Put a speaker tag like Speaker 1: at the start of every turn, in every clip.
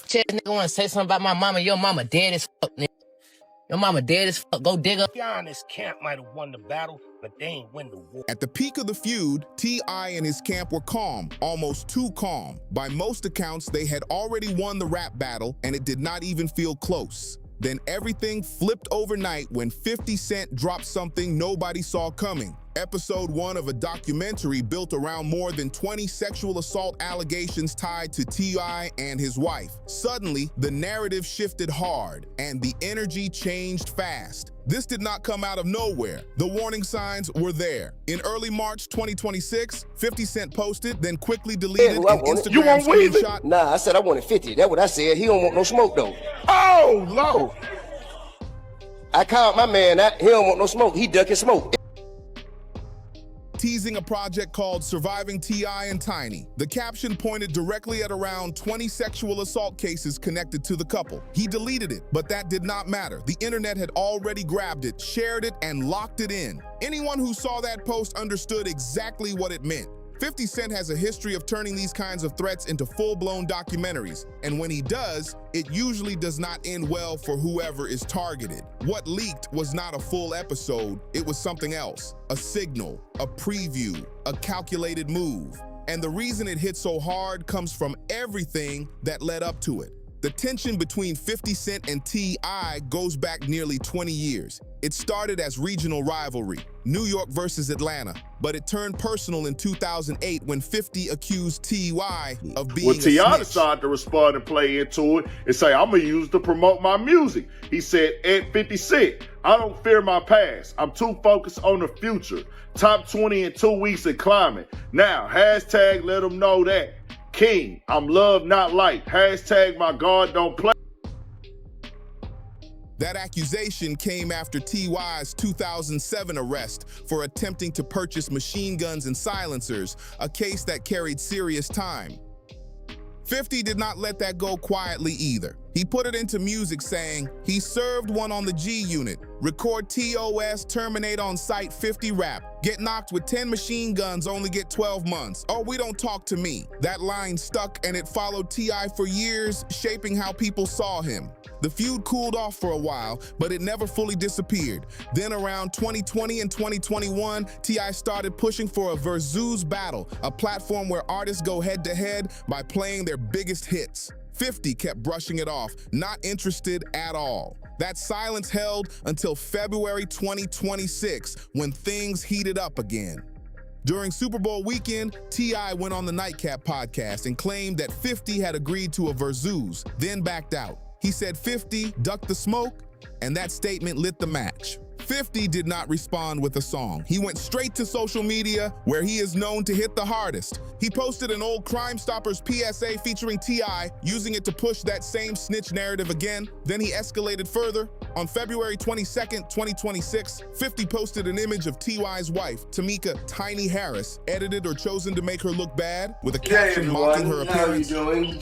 Speaker 1: Shit, nigga wanna say something about my mama. Your mama dead as fuck, nigga. Your mama dead as fuck. Go dig her.
Speaker 2: Honest, Camp might have won the battle, but they ain't win the war.
Speaker 3: At the peak of the feud, T.I. and his camp were calm, almost too calm. By most accounts, they had already won the rap battle, and it did not even feel close. Then everything flipped overnight when 50 Cent dropped something nobody saw coming. Episode 1 of a documentary built around more than 20 sexual assault allegations tied to T.I. and his wife. Suddenly, the narrative shifted hard, and the energy changed fast. This did not come out of nowhere. The warning signs were there. In early March 2026, 50 Cent posted, then quickly deleted an Instagram screenshot.
Speaker 4: Nah, I said I wanted 50. That's what I said. He don't want no smoke, though.
Speaker 2: Oh, Lord.
Speaker 4: I called my man out. He don't want no smoke. He ducking smoke.
Speaker 3: Teasing a project called Surviving T.I. and Tiny. The caption pointed directly at around 20 sexual assault cases connected to the couple. He deleted it, but that did not matter. The internet had already grabbed it, shared it, and locked it in. Anyone who saw that post understood exactly what it meant. 50 Cent has a history of turning these kinds of threats into full-blown documentaries, and when he does, it usually does not end well for whoever is targeted. What leaked was not a full episode, it was something else. A signal, a preview, a calculated move. And the reason it hit so hard comes from everything that led up to it. The tension between 50 Cent and T.I. goes back nearly 20 years. It started as regional rivalry, New York versus Atlanta, but it turned personal in 2008 when 50 accused T.I. of being a snitch.
Speaker 5: T.I. decided to respond and play into it and say, I'm gonna use it to promote my music. He said, at 50 Cent, I don't fear my past. I'm too focused on the future. Top 20 in 2 weeks and climbing. Now, hashtag let them know that. King, I'm love, not like. Hashtag my God don't play.
Speaker 3: That accusation came after T.Y.'s 2007 arrest for attempting to purchase machine guns and silencers, a case that carried serious time. 50 did not let that go quietly either. He put it into music saying, he served one on the G Unit, record TOS, terminate on site 50 rap, get knocked with 10 machine guns, only get 12 months. Oh, we don't talk to me. That line stuck and it followed T.I. for years, shaping how people saw him. The feud cooled off for a while, but it never fully disappeared. Then around 2020 and 2021, T.I. started pushing for a Versus battle, a platform where artists go head-to-head by playing their biggest hits. 50 kept brushing it off, not interested at all. That silence held until February 2026, when things heated up again. During Super Bowl weekend, T.I. went on the Nightcap podcast and claimed that 50 had agreed to a Versus, then backed out. He said 50 ducked the smoke, and that statement lit the match. 50 did not respond with a song. He went straight to social media, where he is known to hit the hardest. He posted an old Crime Stoppers PSA featuring T.I., using it to push that same snitch narrative again. Then he escalated further. On February 22nd, 2026, 50 posted an image of T.Y.'s wife, Tamika Tiny Harris, edited or chosen to make her look bad, with a caption mocking her appearance.
Speaker 4: How are you doing?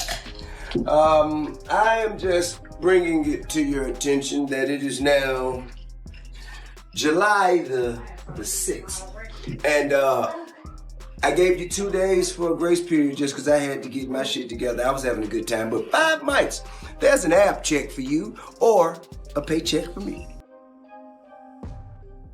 Speaker 4: I am just bringing it to your attention that it is now July the 6th. And I gave you 2 days for a grace period just because I had to get my shit together. I was having a good time, but 5 mics. There's an app check for you or a paycheck for me.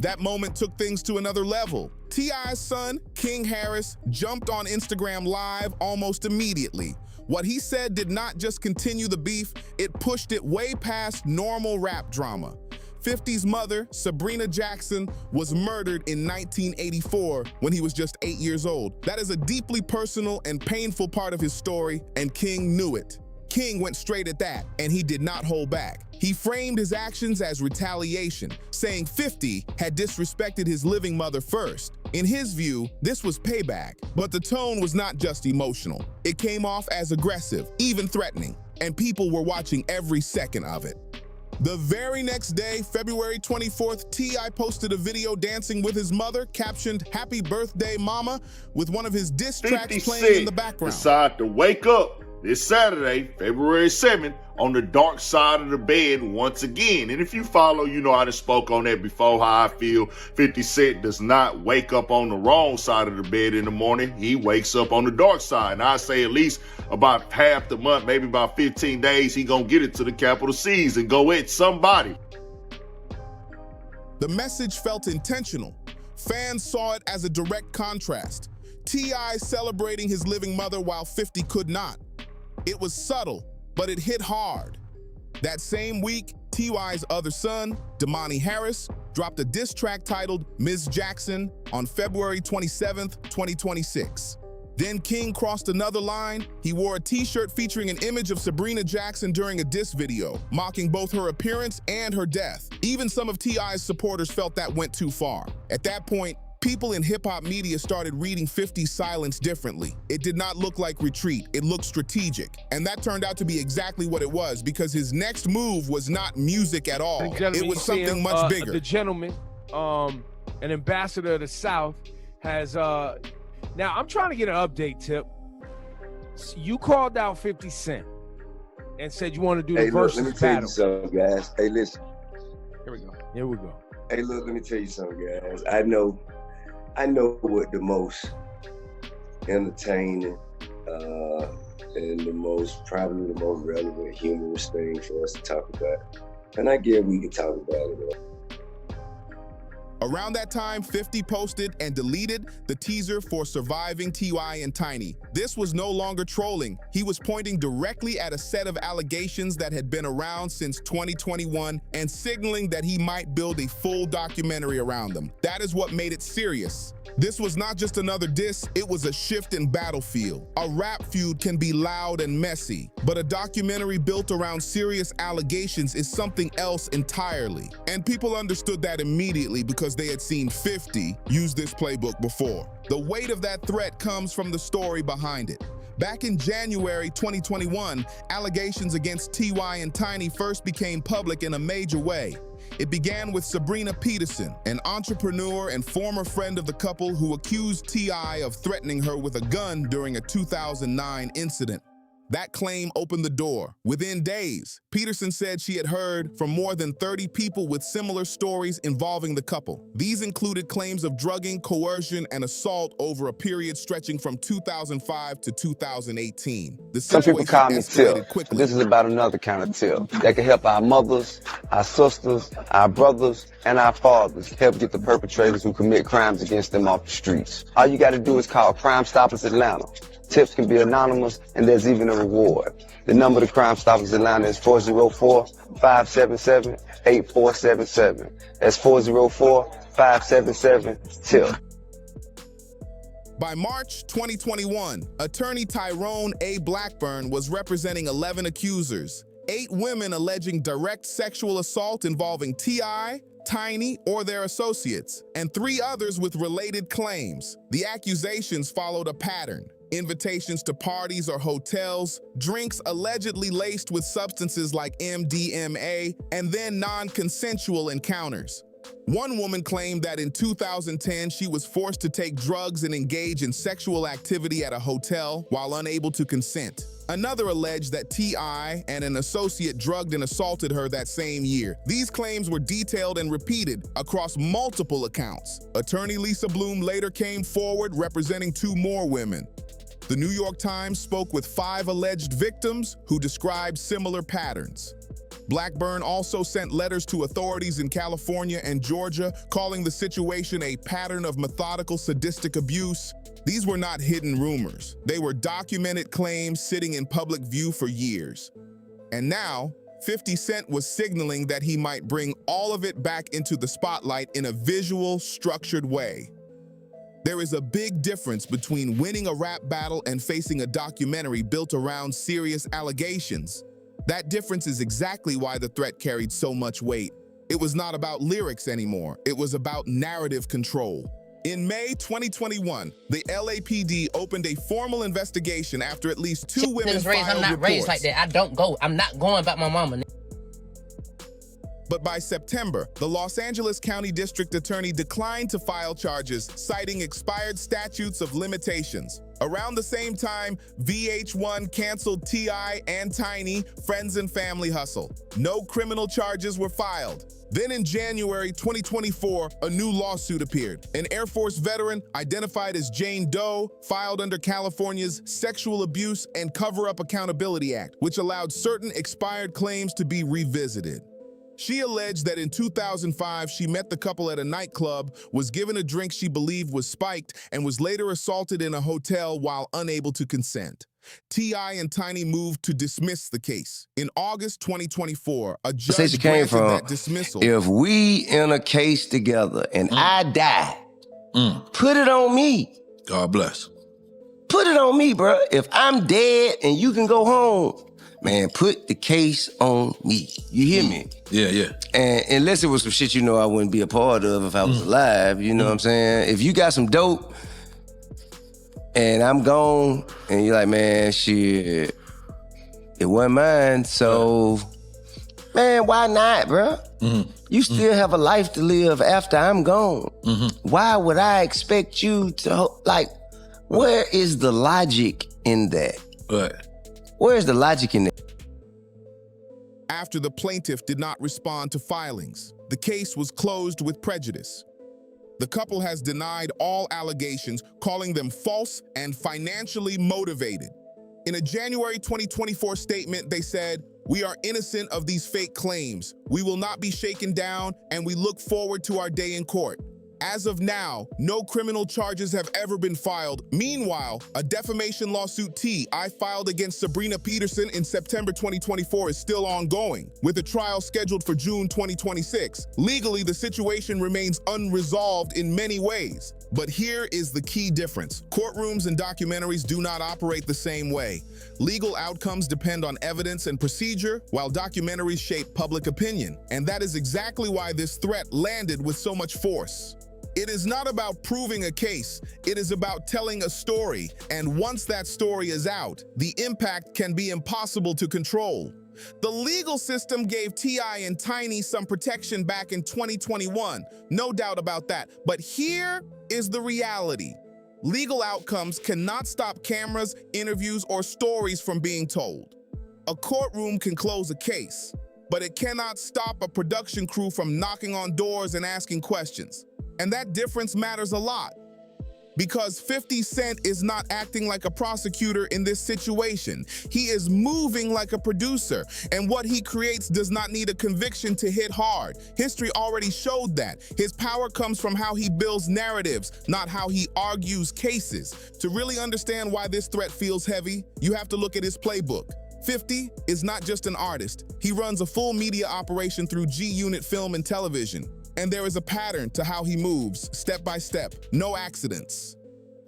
Speaker 3: That moment took things to another level. T.I.'s son, King Harris, jumped on Instagram Live almost immediately. What he said did not just continue the beef, it pushed it way past normal rap drama. 50's mother, Sabrina Jackson, was murdered in 1984 when he was just 8 years old. That is a deeply personal and painful part of his story, and King knew it. King went straight at that, and he did not hold back. He framed his actions as retaliation, saying 50 had disrespected his living mother first. In his view, this was payback, but the tone was not just emotional. It came off as aggressive, even threatening, and people were watching every second of it. The very next day, February 24th, T.I. posted a video dancing with his mother, captioned, "Happy Birthday, Mama," with one of his diss tracks playing in the background.
Speaker 5: Decided to wake up this Saturday, February 7th, on the dark side of the bed once again. And if you follow, you know I done spoke on that before, how I feel 50 Cent does not wake up on the wrong side of the bed in the morning. He wakes up on the dark side. And I say at least about half the month, maybe about 15 days, he gonna get it to the capital C's and go at somebody.
Speaker 3: The message felt intentional. Fans saw it as a direct contrast. T.I. celebrating his living mother while 50 could not. It was subtle, but it hit hard. That same week, T.Y.'s other son, Damani Harris, dropped a diss track titled Ms. Jackson on February 27th, 2026. Then King crossed another line. He wore a t-shirt featuring an image of Sabrina Jackson during a diss video, mocking both her appearance and her death. Even some of T.I.'s supporters felt that went too far. At that point, people in hip-hop media started reading 50's silence differently. It did not look like retreat, it looked strategic. And that turned out to be exactly what it was, because his next move was not music at all. It was something much bigger.
Speaker 6: The gentleman, an ambassador of the South, has, now I'm trying to get an update, Tip. You called out 50 Cent and said you want to do the versus
Speaker 4: let me tell
Speaker 6: battle.
Speaker 4: you something, guys. Hey, listen.
Speaker 6: Here we go.
Speaker 4: Hey, look, let me tell you something, guys. I know what the most entertaining and probably the most relevant, humorous thing for us to talk about. And I guess we can talk about it.
Speaker 3: Around that time, 50 posted and deleted the teaser for Surviving T.I. and Tiny. This was no longer trolling. He was pointing directly at a set of allegations that had been around since 2021 and signaling that he might build a full documentary around them. That is what made it serious. This was not just another diss, it was a shift in battlefield. A rap feud can be loud and messy, but a documentary built around serious allegations is something else entirely. And people understood that immediately because they had seen 50 use this playbook before. The weight of that threat comes from the story behind it. Back in January 2021, allegations against T.Y. and Tiny first became public in a major way. It began with Sabrina Peterson, an entrepreneur and former friend of the couple who accused T.I. of threatening her with a gun during a 2009 incident. That claim opened the door. Within days, Peterson said she had heard from more than 30 people with similar stories involving the couple. These included claims of drugging, coercion, and assault over a period stretching from 2005 to 2018.
Speaker 7: Some people call me Tip. This is about another kind of tip that can help our mothers, our sisters, our brothers, and our fathers help get the perpetrators who commit crimes against them off the streets. All you got to do is call Crime Stoppers Atlanta. Tips can be anonymous, and there's even a reward. The number to Crime Stoppers Atlanta is 404-577-8477. That's 404-577-TIP.
Speaker 3: By March 2021, attorney Tyrone A. Blackburn was representing 11 accusers, 8 women alleging direct sexual assault involving T.I., Tiny, or their associates, and 3 others with related claims. The accusations followed a pattern: invitations to parties or hotels, drinks allegedly laced with substances like MDMA, and then non-consensual encounters. One woman claimed that in 2010 she was forced to take drugs and engage in sexual activity at a hotel while unable to consent. Another alleged that T.I. and an associate drugged and assaulted her that same year. These claims were detailed and repeated across multiple accounts. Attorney Lisa Bloom later came forward representing 2 more women. The New York Times spoke with 5 alleged victims who described similar patterns. Blackburn also sent letters to authorities in California and Georgia, calling the situation a pattern of methodical sadistic abuse. These were not hidden rumors. They were documented claims sitting in public view for years. And now, 50 Cent was signaling that he might bring all of it back into the spotlight in a visual, structured way. There is a big difference between winning a rap battle and facing a documentary built around serious allegations. That difference is exactly why the threat carried so much weight. It was not about lyrics anymore. It was about narrative control. In May 2021, the LAPD opened a formal investigation after at least 2 women filed
Speaker 1: I'm not
Speaker 3: reports.
Speaker 1: raised like that. I'm not going back my mama.
Speaker 3: But by September, the Los Angeles County District Attorney declined to file charges, citing expired statutes of limitations. Around the same time, VH1 canceled T.I and Tiny Friends and Family Hustle. No criminal charges were filed. Then in January 2024, a new lawsuit appeared. An Air Force veteran, identified as Jane Doe, filed under California's Sexual Abuse and Cover-Up Accountability Act, which allowed certain expired claims to be revisited. She alleged that in 2005, she met the couple at a nightclub, was given a drink she believed was spiked, and was later assaulted in a hotel while unable to consent. T.I and Tiny moved to dismiss the case. In August 2024, a judge granted that dismissal.
Speaker 4: If we in a case together and I die, put it on me.
Speaker 8: God bless.
Speaker 4: Put it on me, bro. If I'm dead and you can go home, man, put the case on me. You hear me?
Speaker 8: Yeah, yeah.
Speaker 4: And unless it was some shit I wouldn't be a part of if I was alive, you know what I'm saying? If you got some dope and I'm gone and you're like, man, shit, it wasn't mine, so, man, why not, bro? You still have a life to live after I'm gone. Why would I expect you to, like, where is the logic in that?
Speaker 8: Right.
Speaker 4: Where's the logic in it?
Speaker 3: After the plaintiff did not respond to filings, the case was closed with prejudice. The couple has denied all allegations, calling them false and financially motivated. In a January 2024 statement, they said, "We are innocent of these fake claims. We will not be shaken down, and we look forward to our day in court." As of now, no criminal charges have ever been filed. Meanwhile, a defamation lawsuit T.I filed against Sabrina Peterson in September 2024 is still ongoing, with a trial scheduled for June 2026. Legally, the situation remains unresolved in many ways. But here is the key difference. Courtrooms and documentaries do not operate the same way. Legal outcomes depend on evidence and procedure, while documentaries shape public opinion. And that is exactly why this threat landed with so much force. It is not about proving a case, it is about telling a story, and once that story is out, the impact can be impossible to control. The legal system gave T.I and Tiny some protection back in 2021, no doubt about that, but here is the reality. Legal outcomes cannot stop cameras, interviews, or stories from being told. A courtroom can close a case, but it cannot stop a production crew from knocking on doors and asking questions. And that difference matters a lot, because 50 Cent is not acting like a prosecutor in this situation. He is moving like a producer, and what he creates does not need a conviction to hit hard. History already showed that. His power comes from how he builds narratives, not how he argues cases. To really understand why this threat feels heavy, you have to look at his playbook. 50 is not just an artist. He runs a full media operation through G-Unit Film and Television. And there is a pattern to how he moves, step by step, no accidents.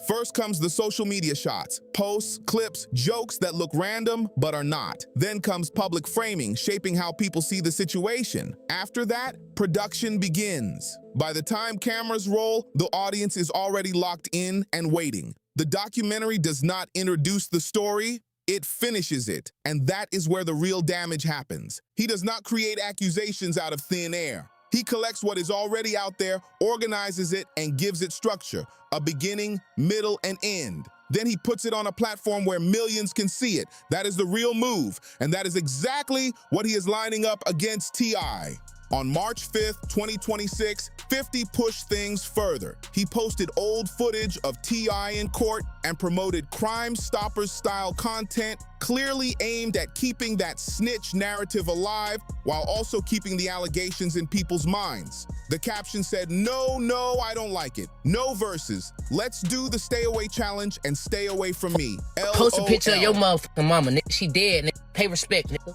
Speaker 3: First comes the social media shots, posts, clips, jokes that look random but are not. Then comes public framing, shaping how people see the situation. After that, production begins. By the time cameras roll, the audience is already locked in and waiting. The documentary does not introduce the story, it finishes it, and that is where the real damage happens. He does not create accusations out of thin air. He collects what is already out there, organizes it, and gives it structure, a beginning, middle, and end. Then he puts it on a platform where millions can see it. That is the real move, and that is exactly what he is lining up against T.I. On March 5th, 2026, 50 pushed things further. He posted old footage of T.I in court and promoted Crime Stoppers-style content clearly aimed at keeping that snitch narrative alive while also keeping the allegations in people's minds. The caption said, "No, I don't like it. No verses. Let's do the stay away challenge and stay away from me. LOL."
Speaker 1: Post a picture of your motherfucking mama, nigga. She dead, nigga. Pay respect, nigga.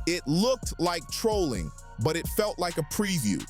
Speaker 3: It looked like trolling, but it felt like a preview.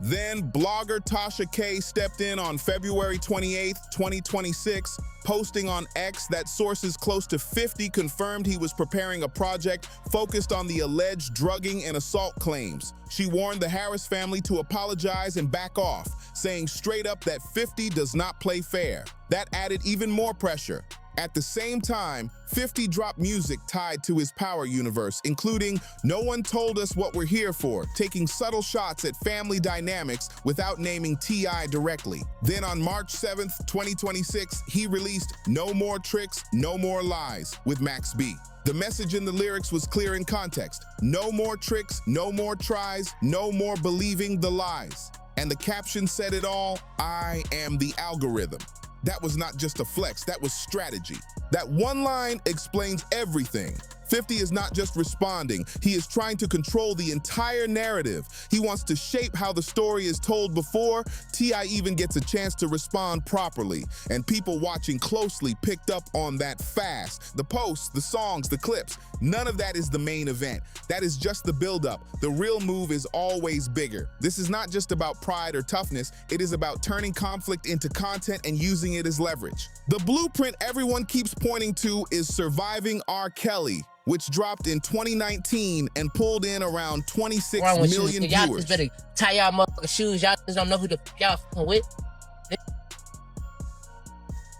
Speaker 3: Then blogger Tasha K stepped in on February 28th, 2026, posting on X that sources close to 50 confirmed he was preparing a project focused on the alleged drugging and assault claims. She warned the Harris family to apologize and back off, saying straight up that 50 does not play fair. That added even more pressure. At the same time, 50 dropped music tied to his power universe, including "No One Told Us What We're Here For," taking subtle shots at family dynamics without naming T.I. directly. Then on March 7th, 2026, he released "No More Tricks, No More Lies" with Max B. The message in the lyrics was clear in context. No more tricks, no more tries, no more believing the lies. And the caption said it all: "I am the algorithm." That was not just a flex, that was strategy. That one line explains everything. 50 is not just responding, he is trying to control the entire narrative. He wants to shape how the story is told before T.I. even gets a chance to respond properly. And people watching closely picked up on that fast. The posts, the songs, the clips, none of that is the main event. That is just the buildup. The real move is always bigger. This is not just about pride or toughness, it is about turning conflict into content and using it as leverage. The blueprint everyone keeps pointing to is Surviving R. Kelly, which dropped in 2019 and pulled in around 26 million
Speaker 1: y'all
Speaker 3: viewers.
Speaker 1: just better tie y'all motherfucking shoes. Y'all just don't know who the f y'all fucking with.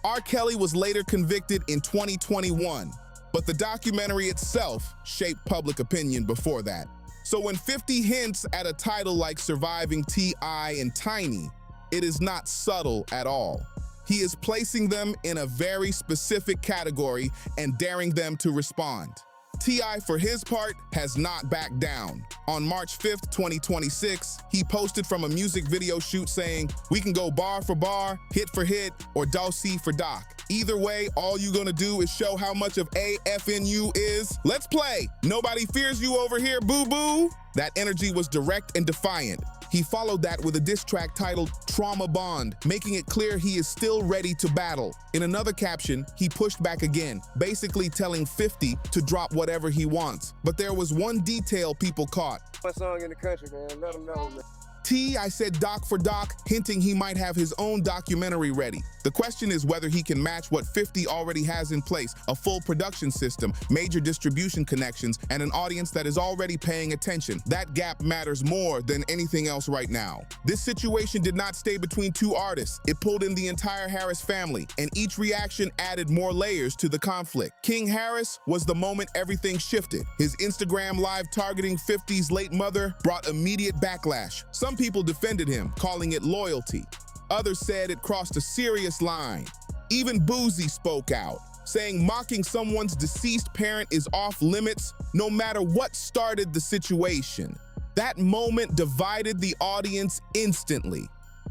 Speaker 3: R. Kelly was later convicted in 2021, but the documentary itself shaped public opinion before that. So when 50 hints at a title like Surviving T.I. and Tiny, it is not subtle at all. He is placing them in a very specific category and daring them to respond. T.I., for his part, has not backed down. On March 5th, 2026, he posted from a music video shoot saying, "We can go bar for bar, hit for hit, or Dosey for doc. Either way, all you gonna do is show how much of AFNU is. Let's play. Nobody fears you over here, boo-boo." That energy was direct and defiant. He followed that with a diss track titled "Trauma Bond," making it clear he is still ready to battle. In another caption, he pushed back again, basically telling 50 to drop whatever he wants. But there was one detail people caught.
Speaker 8: My song in the country, man. Let them know, man.
Speaker 3: T.I. said doc for doc, hinting he might have his own documentary ready. The question is whether he can match what 50 already has in place: a full production system, major distribution connections, and an audience that is already paying attention. That gap matters more than anything else right now. This situation did not stay between two artists. It pulled in the entire Harris family, and each reaction added more layers to the conflict. King Harris was the moment everything shifted. His Instagram live targeting 50's late mother brought immediate backlash. Some people defended him, calling it loyalty. Others said it crossed a serious line. Even Boozy spoke out, saying mocking someone's deceased parent is off limits no matter what started the situation. That moment divided the audience instantly.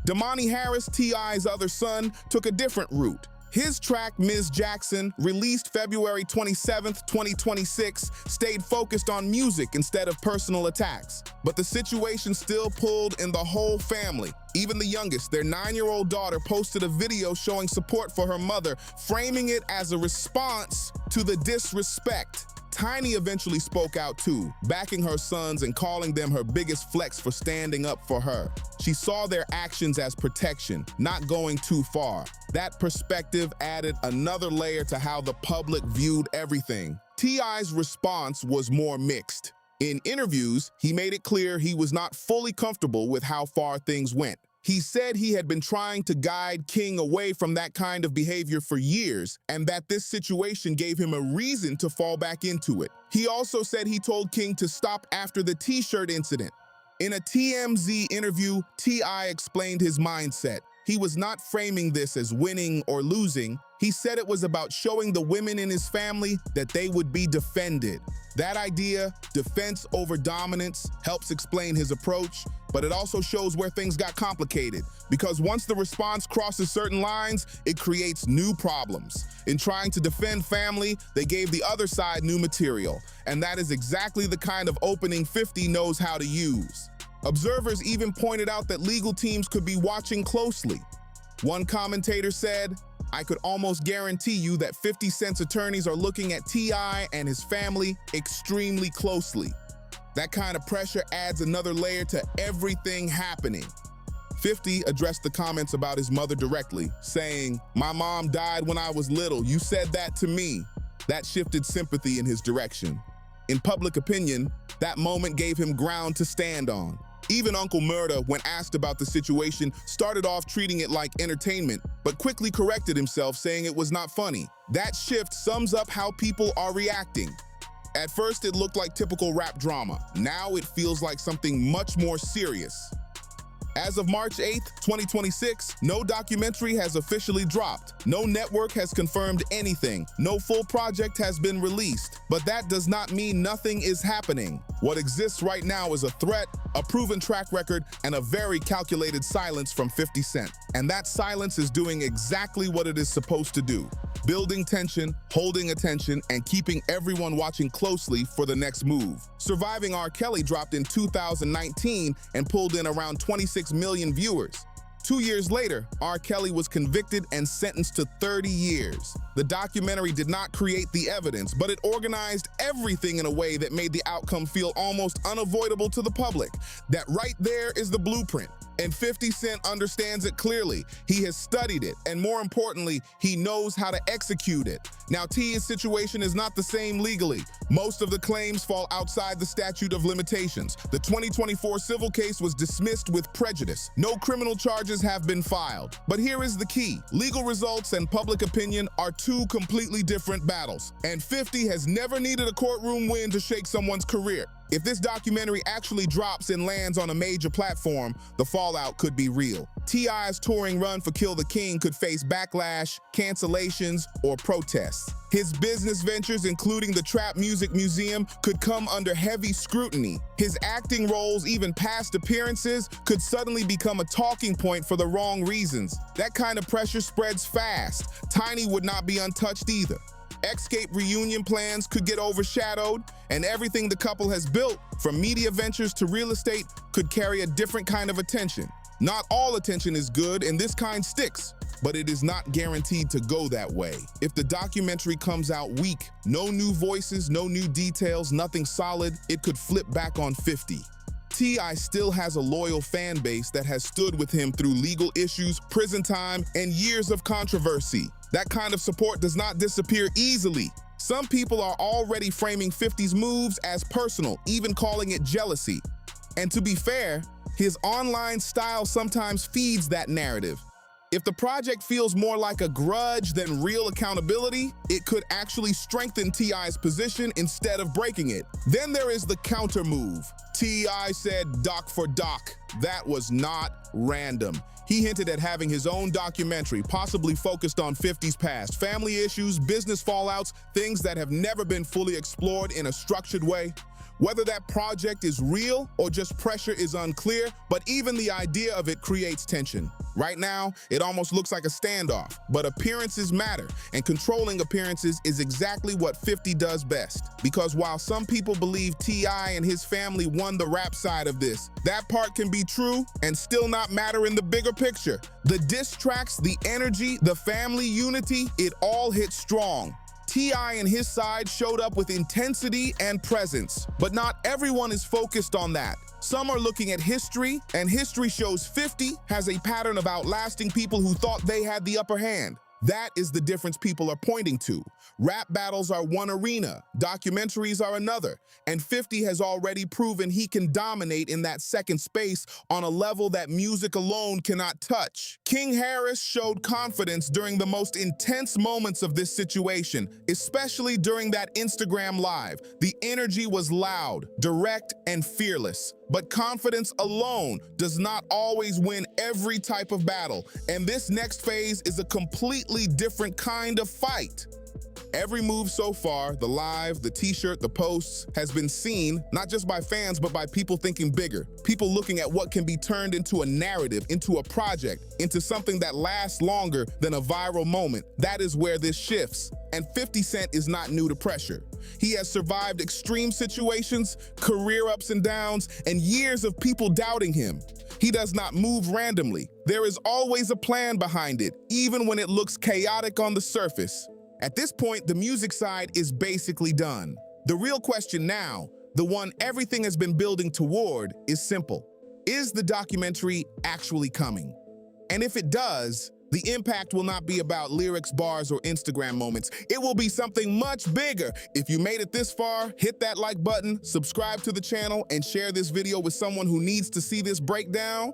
Speaker 3: Damani Harris, T.I.'s other son, took a different route. His track, Ms. Jackson, released February 27th, 2026, stayed focused on music instead of personal attacks. But the situation still pulled in the whole family. Even the youngest, their 9-year-old daughter, posted a video showing support for her mother, framing it as a response to the disrespect. Tiny eventually spoke out too, backing her sons and calling them her biggest flex for standing up for her. She saw their actions as protection, not going too far. That perspective added another layer to how the public viewed everything. T.I.'s response was more mixed. In interviews, he made it clear he was not fully comfortable with how far things went. He said he had been trying to guide King away from that kind of behavior for years, and that this situation gave him a reason to fall back into it. He also said he told King to stop after the t-shirt incident. In a TMZ interview, T.I. explained his mindset. He was not framing this as winning or losing. He said it was about showing the women in his family that they would be defended. That idea, defense over dominance, helps explain his approach, but it also shows where things got complicated. Because once the response crosses certain lines, it creates new problems. In trying to defend family, they gave the other side new material. And that is exactly the kind of opening 50 knows how to use. Observers even pointed out that legal teams could be watching closely. One commentator said, "I could almost guarantee you that 50 Cent's attorneys are looking at T.I. and his family extremely closely." That kind of pressure adds another layer to everything happening. 50 addressed the comments about his mother directly, saying, "My mom died when I was little. You said that to me." That shifted sympathy in his direction. In public opinion, that moment gave him ground to stand on. Even Uncle Murda, when asked about the situation, started off treating it like entertainment, but quickly corrected himself, saying it was not funny. That shift sums up how people are reacting. At first, it looked like typical rap drama. Now it feels like something much more serious. As of March 8th, 2026, no documentary has officially dropped. No network has confirmed anything. No full project has been released. But that does not mean nothing is happening. What exists right now is a threat, a proven track record, and a very calculated silence from 50 Cent. And that silence is doing exactly what it is supposed to do: building tension, holding attention, and keeping everyone watching closely for the next move. Surviving R. Kelly dropped in 2019 and pulled in around 26 million viewers. 2 years later, R. Kelly was convicted and sentenced to 30 years. The documentary did not create the evidence, but it organized everything in a way that made the outcome feel almost unavoidable to the public. That right there is the blueprint. And 50 Cent understands it clearly. He has studied it, and more importantly, he knows how to execute it. Now, T's situation is not the same legally. Most of the claims fall outside the statute of limitations. The 2024 civil case was dismissed with prejudice. No criminal charges have been filed. But here is the key: legal results and public opinion are two completely different battles. And 50 has never needed a courtroom win to shake someone's career. If this documentary actually drops and lands on a major platform, the fallout could be real. T.I.'s touring run for Kill the King could face backlash, cancellations, or protests. His business ventures, including the Trap Music Museum, could come under heavy scrutiny. His acting roles, even past appearances, could suddenly become a talking point for the wrong reasons. That kind of pressure spreads fast. Tiny would not be untouched either. Escape reunion plans could get overshadowed, and everything the couple has built, from media ventures to real estate, could carry a different kind of attention. Not all attention is good, and this kind sticks, but it is not guaranteed to go that way. If the documentary comes out weak, no new voices, no new details, nothing solid, it could flip back on 50. T.I. still has a loyal fan base that has stood with him through legal issues, prison time, and years of controversy. That kind of support does not disappear easily. Some people are already framing 50's moves as personal, even calling it jealousy. And to be fair, his online style sometimes feeds that narrative. If the project feels more like a grudge than real accountability, it could actually strengthen T.I.'s position instead of breaking it. Then there is the counter move. T.I. said doc for doc. That was not random. He hinted at having his own documentary, possibly focused on 50's past, family issues, business fallouts, things that have never been fully explored in a structured way. Whether that project is real or just pressure is unclear, but even the idea of it creates tension. Right now, it almost looks like a standoff, but appearances matter, and controlling appearances is exactly what 50 does best. Because while some people believe T.I. and his family won the rap side of this, that part can be true and still not matter in the bigger picture. The diss tracks, the energy, the family unity, it all hit strong. T.I. and his side showed up with intensity and presence, but not everyone is focused on that. Some are looking at history, and history shows 50 has a pattern of outlasting people who thought they had the upper hand. That is the difference people are pointing to. Rap battles are one arena, documentaries are another, and 50 has already proven he can dominate in that second space on a level that music alone cannot touch. King Harris showed confidence during the most intense moments of this situation, especially during that Instagram live. The energy was loud, direct, and fearless. But confidence alone does not always win every type of battle, and this next phase is a completely different kind of fight. Every move so far, the live, the t-shirt, the posts, has been seen not just by fans, but by people thinking bigger. People looking at what can be turned into a narrative, into a project, into something that lasts longer than a viral moment. That is where this shifts. And 50 Cent is not new to pressure. He has survived extreme situations, career ups and downs, and years of people doubting him. He does not move randomly. There is always a plan behind it, even when it looks chaotic on the surface. At this point, the music side is basically done. The real question now, the one everything has been building toward, is simple. Is the documentary actually coming? And if it does, The impact will not be about lyrics, bars, or Instagram moments. It will be something much bigger. If you made it this far, hit that like button, subscribe to the channel, and share this video with someone who needs to see this breakdown.